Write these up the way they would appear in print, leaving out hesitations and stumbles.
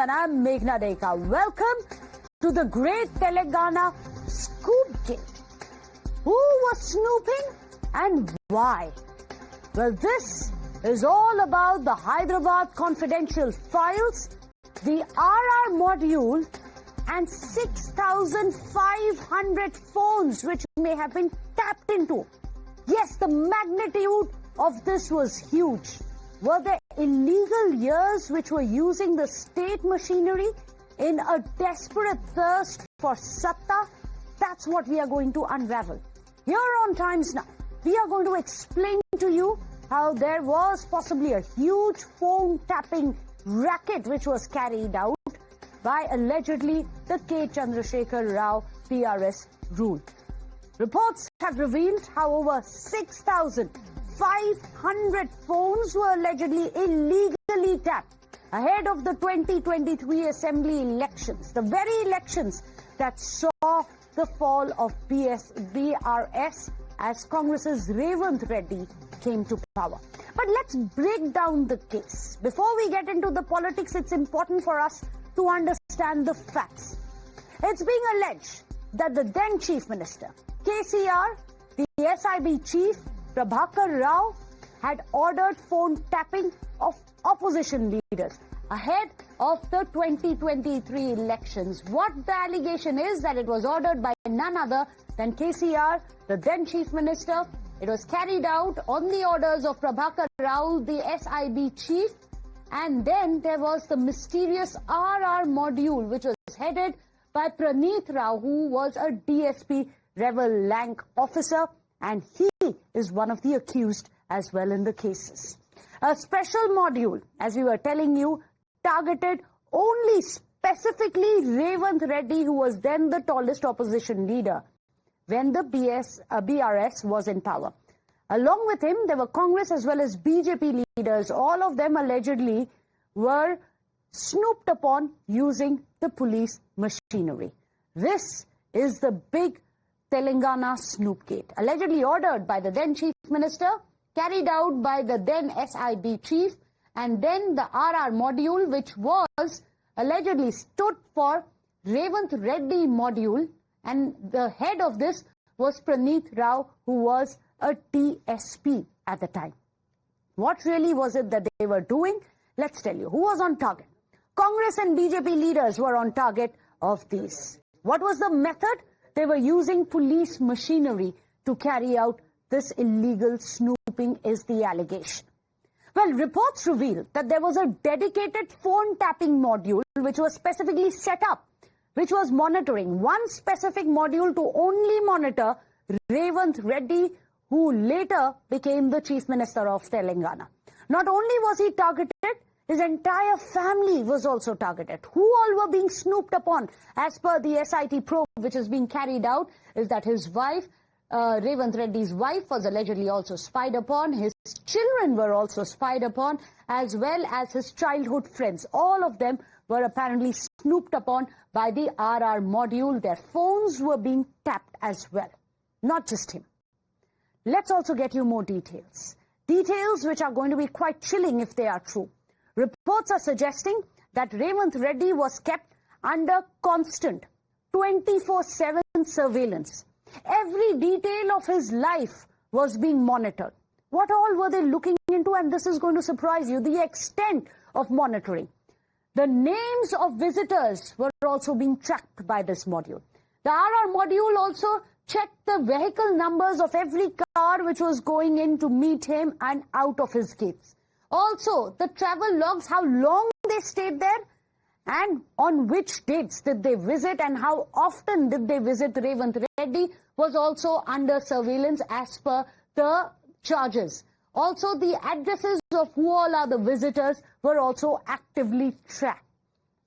and I'm Meghna Deka. Welcome to the great Telangana scoopgate. Who was snooping and why? Well, this is all about the Hyderabad confidential files, the RR module, and 6,500 phones which may have been tapped into. Yes, the magnitude of this was huge. Were there illegal ears which were using the state machinery in a desperate thirst for Satta? That's what we are going to unravel. Here on Times Now, we are going to explain to you how there was possibly a huge phone tapping racket which was carried out by allegedly the Chandrashekar Rao BRS rule. Reports have revealed how over 6,500 phones were allegedly illegally tapped ahead of the 2023 Assembly elections, the very elections that saw the fall of BRS as Congress's Revanth Reddy came to power. But let's break down the case. Before we get into the politics, it's important for us to understand the facts. It's being alleged that the then Chief Minister, KCR, the SIB Chief, Prabhakar Rao, had ordered phone tapping of opposition leaders ahead of the 2023 elections. What the allegation is that it was ordered by none other than KCR, the then Chief Minister. It was carried out on the orders of Prabhakar Rao, the SIB Chief, and then there was the mysterious RR module which was headed by Praneeth Rao, who was a DSP Revel Rank officer, and he is one of the accused as well in the cases. A special module, as we were telling you, targeted only specifically Revanth Reddy, who was then the tallest opposition leader when the BRS was in power. Along with him, there were Congress as well as BJP leaders. All of them allegedly were snooped upon using the police machinery. This is the big Telangana snoopgate, allegedly ordered by the then Chief Minister, carried out by the then SIB Chief, and then the RR module, which was allegedly stood for Revanth Reddy module, and the head of this was Praneeth Rao, who was a TSP at the time. What really was it that they were doing? Let's tell you. Who was on target? Congress and BJP leaders were on target of these. What was the method? They were using police machinery to carry out this illegal snooping, is the allegation. Well, reports reveal that there was a dedicated phone tapping module which was specifically set up, which was monitoring one specific module to only monitor Revanth Reddy, who later became the Chief Minister of Telangana. Not only was he targeted, his entire family was also targeted. Who all were being snooped upon? As per the SIT probe which is being carried out, is that his wife, Revanth Reddy's wife, was allegedly also spied upon. His children were also spied upon, as well as his childhood friends. All of them were apparently snooped upon by the RR module. Their phones were being tapped as well. Not just him. Let's also get you more details. Details which are going to be quite chilling if they are true. Reports are suggesting that Revanth Reddy was kept under constant 24/7 surveillance. Every detail of his life was being monitored. What all were they looking into? And this is going to surprise you, the extent of monitoring. The names of visitors were also being tracked by this module. The RR module also checked the vehicle numbers of every car which was going in to meet him and out of his gates. Also, the travel logs, how long they stayed there and on which dates did they visit and how often did they visit Revanth Reddy, was also under surveillance as per the charges. Also, the addresses of who all are the visitors were also actively tracked.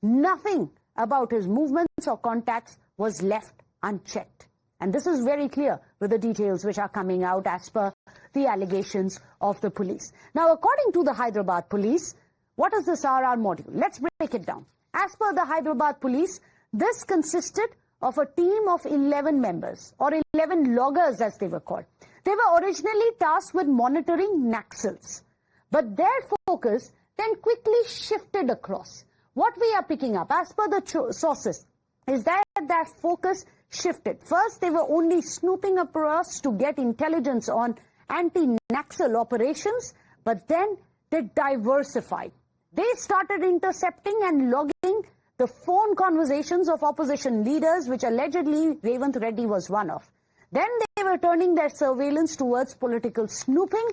Nothing about his movements or contacts was left unchecked. And this is very clear with the details which are coming out as per the allegations of the police. Now, according to the Hyderabad police, what is this RR module? Let's break it down. As per the Hyderabad police, this consisted of a team of 11 members, or 11 loggers as they were called. They were originally tasked with monitoring Naxals, but their focus then quickly shifted across. what we are picking up, as per the sources, is that their focus shifted. First, they were only snooping across to get intelligence on anti-Naxal operations, but then they diversified. They started intercepting and logging the phone conversations of opposition leaders, which allegedly Revanth Reddy was one of. Then they were turning their surveillance towards political snooping,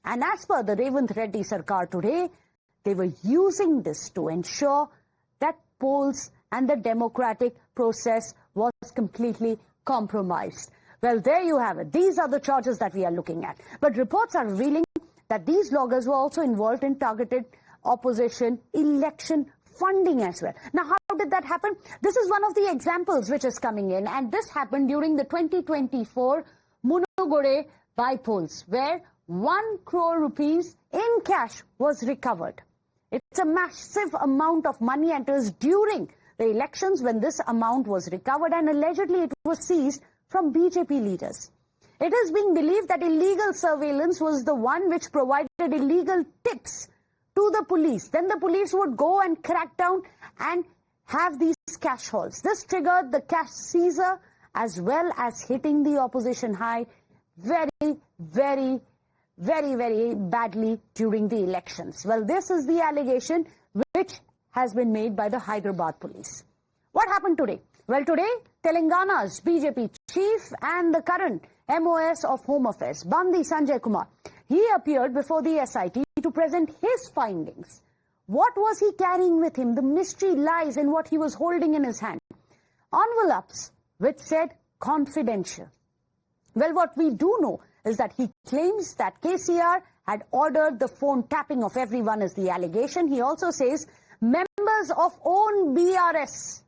and as per the Revanth Reddy Sarkar today, they were using this to ensure that polls and the democratic process was completely compromised. Well, there you have it. These are the charges that we are looking at. But reports are revealing that these loggers were also involved in targeted opposition election funding as well. Now, how did that happen? This is one of the examples which is coming in, and this happened during the 2024 Munugode by-polls, where 1 crore rupees in cash was recovered. It's a massive amount of money, and it was during the elections when this amount was recovered, and allegedly it was seized from BJP leaders. It is being believed that illegal surveillance was the one which provided illegal tips to the police. Then the police would go and crack down and have these cash hauls. This triggered the cash seizure as well as hitting the opposition high very badly during the elections. Well, this is the allegation which has been made by the Hyderabad police. What happened today? Well, today, Telangana's BJP chief and the current MOS of Home Affairs, Bandi Sanjay Kumar, he appeared before the SIT to present his findings. What was he carrying with him? The mystery lies in what he was holding in his hand. Envelopes which said confidential. Well, what we do know is that he claims that KCR had ordered the phone tapping of everyone is the allegation. He also says members of own BRS's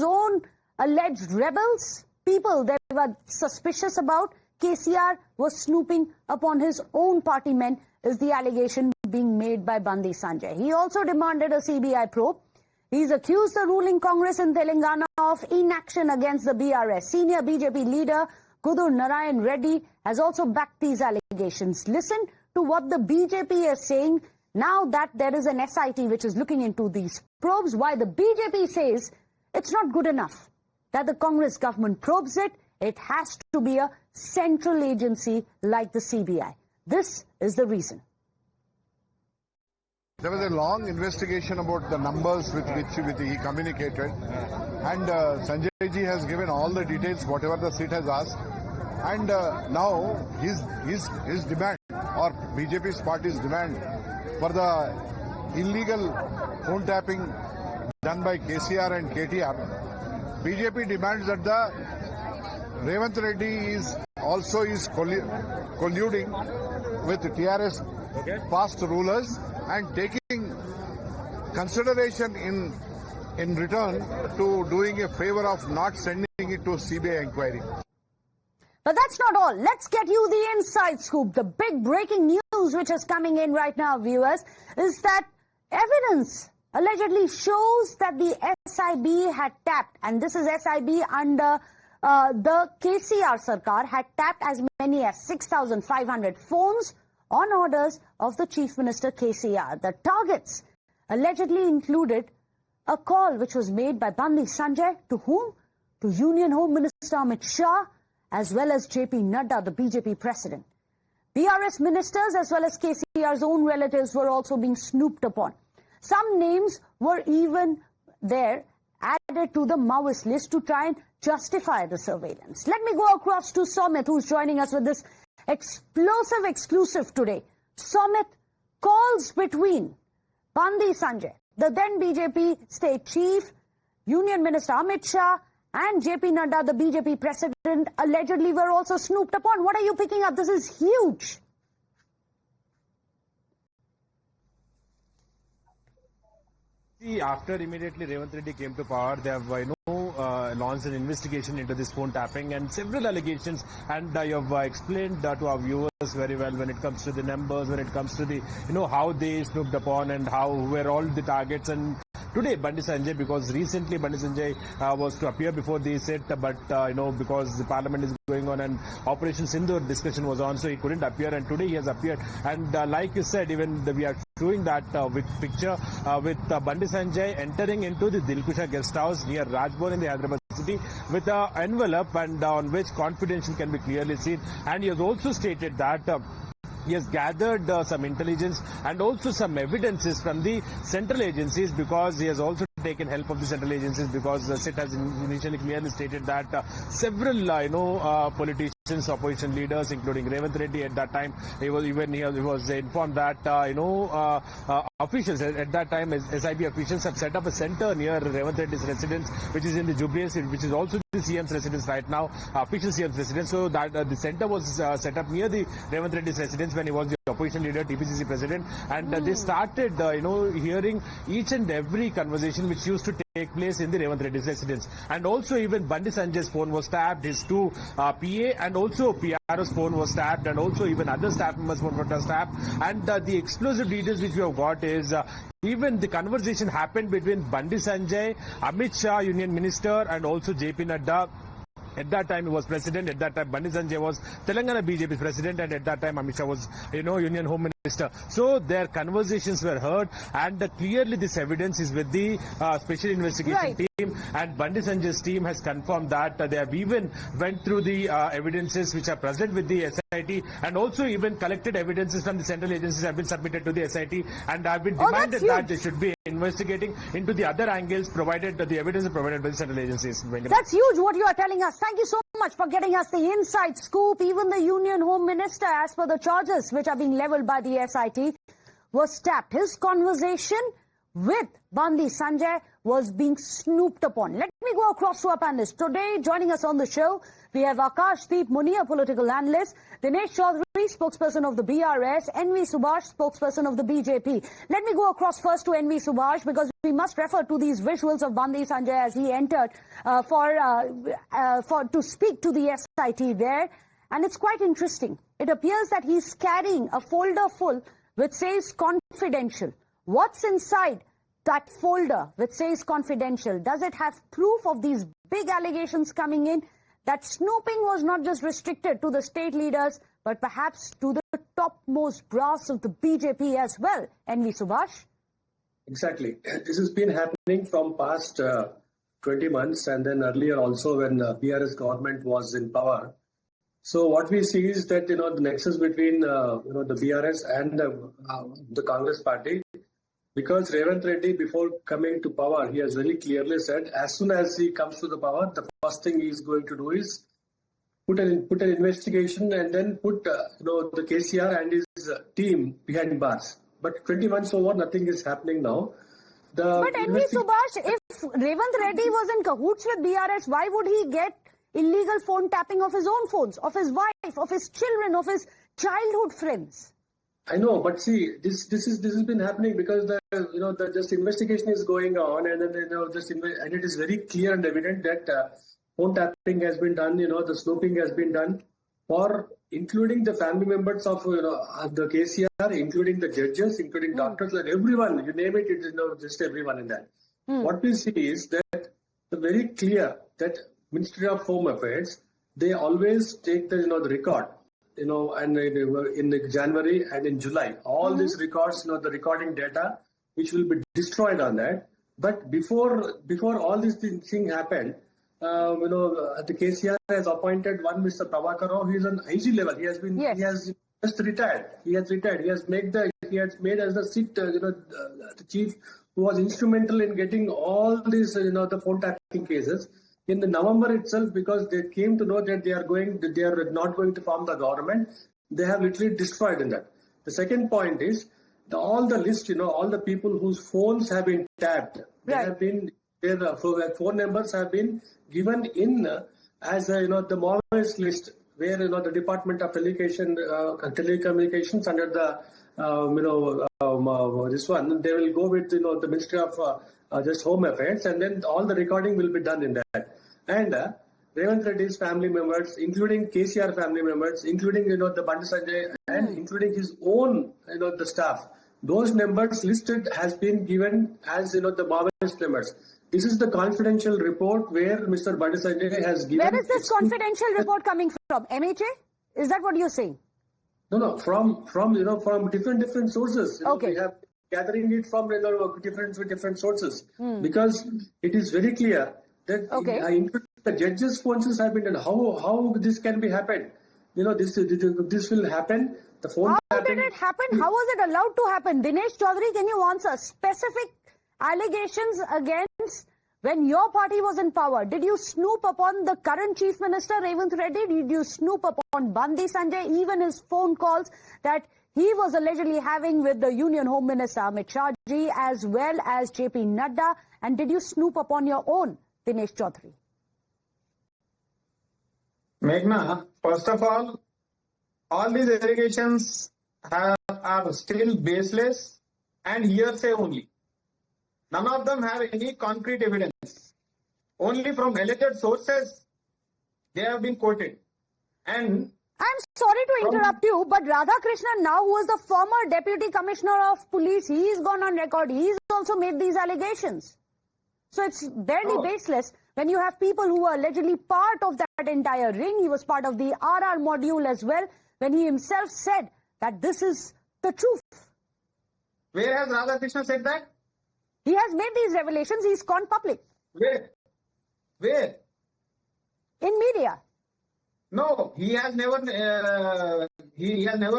own alleged rebels, people they were suspicious about, KCR was snooping upon his own party men is the allegation being made by Bandi Sanjay. He also demanded a CBI probe. He's accused the ruling Congress in Telangana of inaction against the BRS. Senior BJP leader Kudur Narayan Reddy has also backed these allegations. Listen to what the BJP is saying now that there is an SIT which is looking into these probes, why the BJP says it's not good enough that the Congress government probes it. It has to be a central agency like the CBI. This is the reason. There was a long investigation about the numbers with which he communicated, and Sanjay ji has given all the details, whatever the seat has asked, and now his demand, or BJP's party's demand, for the illegal phone tapping done by KCR and KTR, BJP demands that the Revanth Reddy is colluding with TRS past rulers and taking consideration in return to doing a favor of not sending it to CBI inquiry. But that's not all. Let's get you the inside scoop. The big breaking news which is coming in right now, viewers, is that evidence allegedly shows that the SIB had tapped, and this is SIB under the KCR Sarkar, had tapped as many as 6,500 phones on orders of the Chief Minister KCR. The targets allegedly included a call which was made by Bandi Sanjay to whom? To Union Home Minister Amit Shah as well as JP Nadda, the BJP president. BRS ministers as well as KCR's own relatives were also being snooped upon. Some names were even there added to the Maoist list to try and justify the surveillance. Let me go across to Somit, who's joining us with this explosive exclusive today. Somit, calls between Bandi Sanjay, the then BJP state chief, Union Minister Amit Shah, and JP Nadda, the BJP president, allegedly were also snooped upon. What are you picking up? This is huge. See, after immediately Revanth Reddy came to power, they have launched an investigation into this phone tapping and several allegations, and you have explained to our viewers very well when it comes to the numbers, when it comes to the how they snooped upon and how were all the targets, and today Bandi Sanjay, because recently Bandi Sanjay was to appear before the sit, but because the parliament is going on and Operation Sindoor discussion was on, so he couldn't appear, and today he has appeared. And like you said, even we are showing that with picture with Bandi Sanjay entering into the Dilkusha guest house near Rajbhavan in the Hyderabad city with an envelope, and on which confidential can be clearly seen. And he has also stated that he has gathered some intelligence and also some evidences from the central agencies, because he has also taken help of the central agencies, because the SIT has initially clearly stated that several politicians, opposition leaders, including Revanth Reddy at that time, he was informed that officials at that time, SIB officials have set up a center near Revanth Reddy's residence, which is in the Jubilee, which is also the CM's residence right now, official CM's residence. So that the center was set up near the Revanth Reddy's residence when he was the opposition leader, TPCC president, and they started hearing each and every conversation which used to take place in the Revanth Reddy's residence. And also even Bandi Sanjay's phone was tapped, his two PA and also PRO's phone was tapped, and also even other staff members' phone was tapped. And the explosive details which we have got is even the conversation happened between Bandi Sanjay, Amit Shah, Union Minister, and also JP Nadda. At that time he was president. At that time Bandi Sanjay was Telangana BJP president, and at that time Amit Shah was Union Home Minister. So their conversations were heard, and clearly this evidence is with the special investigation team, and Bandi Sanjay's team has confirmed that they have even went through the evidences which are present with the SIT, and also even collected evidences from the central agencies have been submitted to the SIT, and have been demanded that they should be investigating into the other angles provided, the evidence provided by the central agencies. That's huge what you are telling us. Thank you so much for getting us the inside scoop. Even the Union Home Minister, as per the charges which are being leveled by the SIT, was tapped. His conversation with Bandi Sanjay was being snooped upon. Let me go across to our panelists. Today, joining us on the show, we have Akashdeep Muni, a political analyst, Dinesh Chaudhary, spokesperson of the BRS, NV Subhash, spokesperson of the BJP. Let me go across first to NV Subhash, because we must refer to these visuals of Bandi Sanjay as he entered to speak to the SIT there. And it's quite interesting. It appears that he's carrying a folder full which says confidential. What's inside that folder which says confidential? Does it have proof of these big allegations coming in, that snooping was not just restricted to the state leaders, but perhaps to the topmost brass of the BJP as well? NV Subhash? Exactly. This has been happening from past 20 months, and then earlier also when BRS government was in power. So what we see is that, the nexus between, the BRS and the Congress party, because Revanth Reddy, before coming to power, he has very clearly said, as soon as he comes to the power, the first thing he is going to do is put an investigation and then put, the KCR and his team behind bars. But 20 months over, nothing is happening now. But NV Subhash, if Revanth Reddy was in cahoots with BRS, why would he get illegal phone tapping of his own phones, of his wife, of his children, of his childhood friends? I know, but see, this has been happening because the just investigation is going on, and then and it is very clear and evident that phone tapping has been done. The snooping has been done for including the family members of the KCR, including the judges, including doctors, and everyone. You name it, just everyone in that. What we see is that it's very clear that Ministry of Home Affairs, they always take the the record. And in January and in July, all these records, the recording data, which will be destroyed on that. But before all these things happened, the KCR has appointed one Mr. Prabhakar Rao. He is on IG level. He has just retired. He has made as the SIT, the chief, who was instrumental in getting all these, the phone tapping cases. In the November itself, because they came to know that they are not going to form the government, they have literally destroyed in that. The second point is all the list, all the people whose phones have been tapped, their phone numbers have been given in as the Maoist list, where the Department of Telecommunications under the this one, they will go with the Ministry of just Home Affairs, and then all the recording will be done in that. And Revanth Reddy's family members, including KCR family members, including the Bandi Sanjay, and including his own the staff, those numbers listed has been given as the Maoist numbers. This is the confidential report where Mr. Bandi Sanjay has given. Where is this confidential report coming from? MHA? Is that what you're saying? No, from different sources. Okay. We have gathering it from different sources because it is very clear that the judges' responses have been done. How this can be happened? This will happen. The phone. How did it happen? How was it allowed to happen? Dinesh Chaudhary, can you answer specific allegations against when your party was in power? Did you snoop upon the current Chief Minister Revanth Reddy? Did you snoop upon Bandi Sanjay? Even his phone calls that he was allegedly having with the Union Home Minister Amit Shah ji as well as JP Nadda. And did you snoop upon your own, Dinesh Chaudhary? Meghna, first of all these allegations are still baseless and hearsay only. None of them have any concrete evidence. Only from alleged sources they have been quoted. And I'm sorry to interrupt you, but Radhakrishnan now, who is the former Deputy Commissioner of Police, he's gone on record. He's also made these allegations. So it's barely baseless when you have people who are allegedly part of that entire ring. He was part of the RR module as well, when he himself said that this is the truth. Where has Radhakrishnan said that? He has made these revelations. He's gone public. Where? In media. No, he has never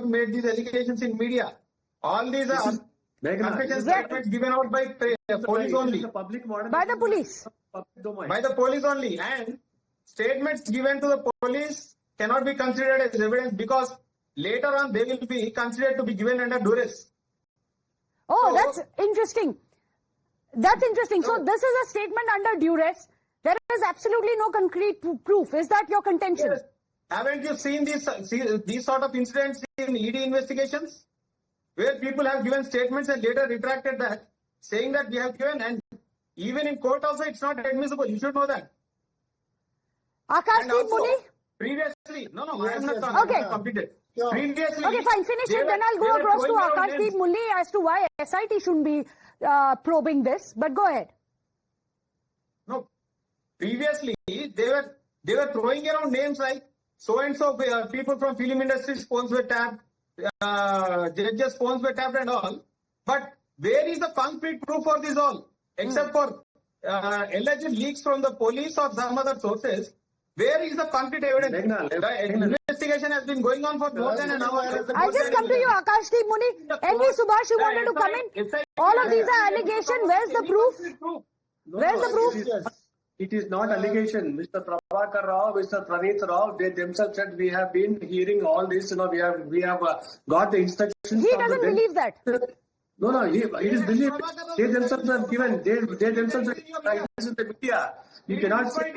made these allegations in media. All these are confession statements given out by police only. By the police. By the police only. And statements given to the police cannot be considered as evidence because later on they will be considered to be given under duress. Oh, that's interesting. That's interesting. So this is a statement under duress. There is absolutely no concrete proof. Is that your contention? Yes. Haven't you seen these sort of incidents in ED investigations? Where people have given statements and later retracted that, saying that we have given, and even in court also it's not admissible. You should know that. Akashdeep Muni? Previously, I am not completed. Yeah. Previously, okay, fine, finish it. Then I'll go across to Akashdeep Muni as to why SIT shouldn't be probing this. But go ahead. No, previously they were throwing around names like so and so people from film industry's phones were tapped, judges' phones were tapped and all. But where is the concrete proof for this all? Except for alleged leaks from the police or some other sources. Where is the concrete evidence? The investigation has been going on for more than an hour. I'll just come to you, Akashdeep Muni. NV Subhash, you wanted to come in? All of these are allegations. Where's the proof? Where's the proof? It is not allegation. Mr. Prabhakar Rao, Mr. Praneeth Rao, they themselves said we have been hearing all this. We have got the instructions. He doesn't believe that. No, it is believed. They themselves have given. They themselves have given. This is the media. You cannot say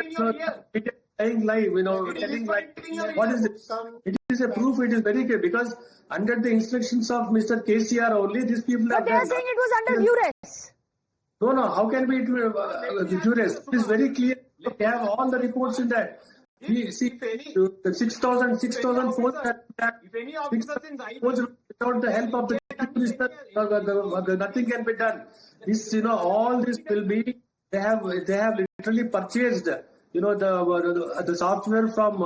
saying live, telling live. What is it? It is a proof. It is very clear because under the instructions of Mr. KCR only, these people have. But they are saying it was under duress. No. How can we duress? It is very clear. We have all the reports in that. We see the 6,000 phones without the help of the minister, nothing can be done. This, all this will be. They have literally purchased, the software from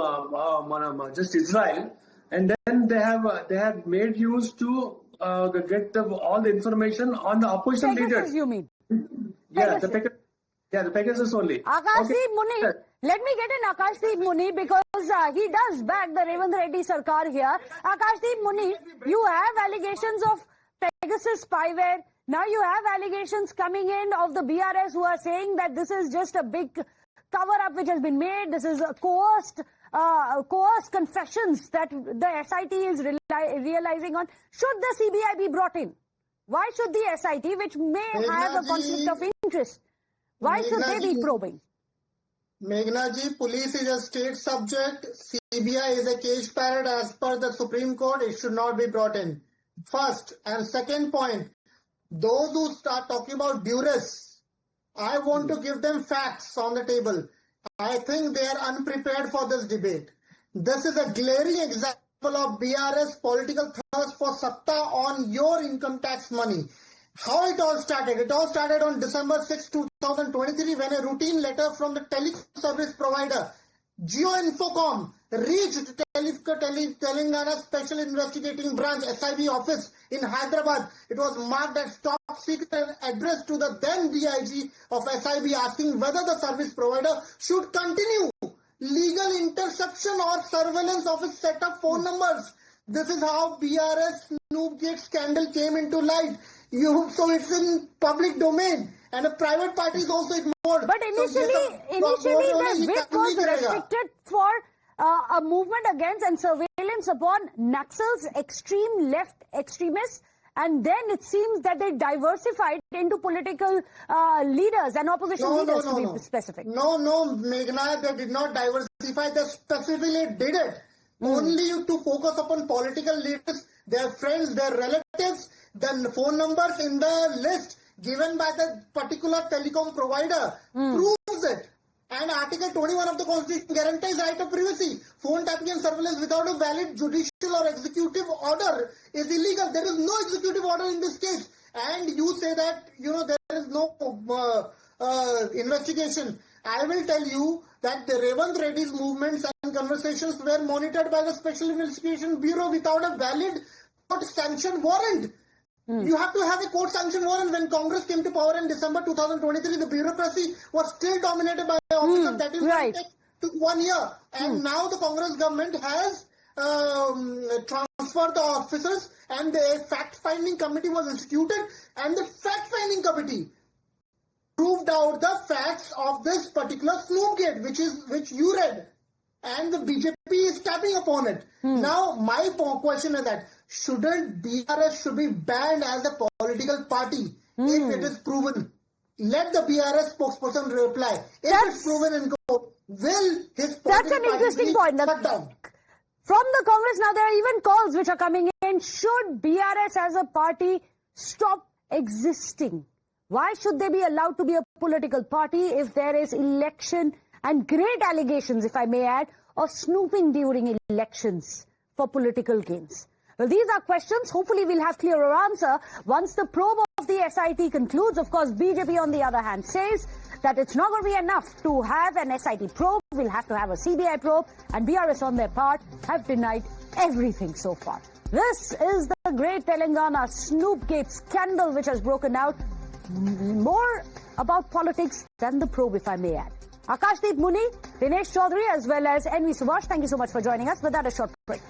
just Israel, and then they have made use to get all the information on the opposition leaders. You mean? Yeah, the Pegasus only. Akashdeep Muni, let me get in Akashdeep Muni because he does back the Revanth Reddy Sarkar here. Akashdeep Muni, you have allegations of Pegasus spyware. Now you have allegations coming in of the BRS who are saying that this is just a big cover-up which has been made. This is coerced confessions that the SIT is realizing on. Should the CBI be brought in? Why should the SIT, which may have a conflict of interest, why should they be probing? Meghna ji, police is a state subject. CBI is a cage parrot as per the Supreme Court. It should not be brought in. First and second point, those who start talking about duress, I want to give them facts on the table. I think they are unprepared for this debate. This is a glaring example of BRS political thirst for satta on your income tax money. How it all started? It all started on December 6, 2023 when a routine letter from the telecom service provider Jio Infocom reached Telangana Special Investigating Branch SIB office in Hyderabad. It was marked as top secret and addressed to the then DIG of SIB asking whether the service provider should continue legal interception or surveillance of its set of phone numbers. This is how BRS snoopgate scandal came into light. So it's in public domain and a private party is also ignored. But initially the whip was restricted for a movement against and surveillance upon Naxals, extreme left extremists, and then it seems that they diversified into political leaders and opposition leaders, to be specific. No, Meghna, they did not diversify. They specifically did it. Only to focus upon political leaders, their friends, their relatives, the phone numbers in the list given by the particular telecom provider proves it. And Article 21 of the Constitution guarantees right of privacy. Phone tapping and surveillance without a valid judicial or executive order is illegal. There is no executive order in this case. And you say that, there is no investigation. I will tell you that the Revant Reddy's movements and conversations were monitored by the Special Investigation Bureau without a valid court-sanctioned warrant. You have to have a court-sanctioned warrant. When Congress came to power in December 2023, the bureaucracy was still dominated by the officers. That is why it took 1 year. And now the Congress government has transferred the officers and a fact-finding committee was instituted. And the fact-finding committee proved out the facts of this particular snoopgate, which you read. And the BJP is tapping upon it. Now, my question is that shouldn't BRS should be banned as a political party if it is proven? Let the BRS spokesperson reply. If it's proven in court, will his political That's an interesting point. Shut down? From the Congress now, there are even calls which are coming in. Should BRS as a party stop existing? Why should they be allowed to be a political party if there is election and great allegations, if I may add, of snooping during elections for political gains? Well, these are questions. Hopefully, we'll have clearer answer once the probe of the SIT concludes. Of course, BJP, on the other hand, says that it's not going to be enough to have an SIT probe. We'll have to have a CBI probe. And BRS, on their part, have denied everything so far. This is the great Telangana snoopgate scandal which has broken out. More about politics than the probe, if I may add. Akashdeep Muni, Dinesh Chaudhary, as well as NV Subhash, thank you so much for joining us. With that, a short break.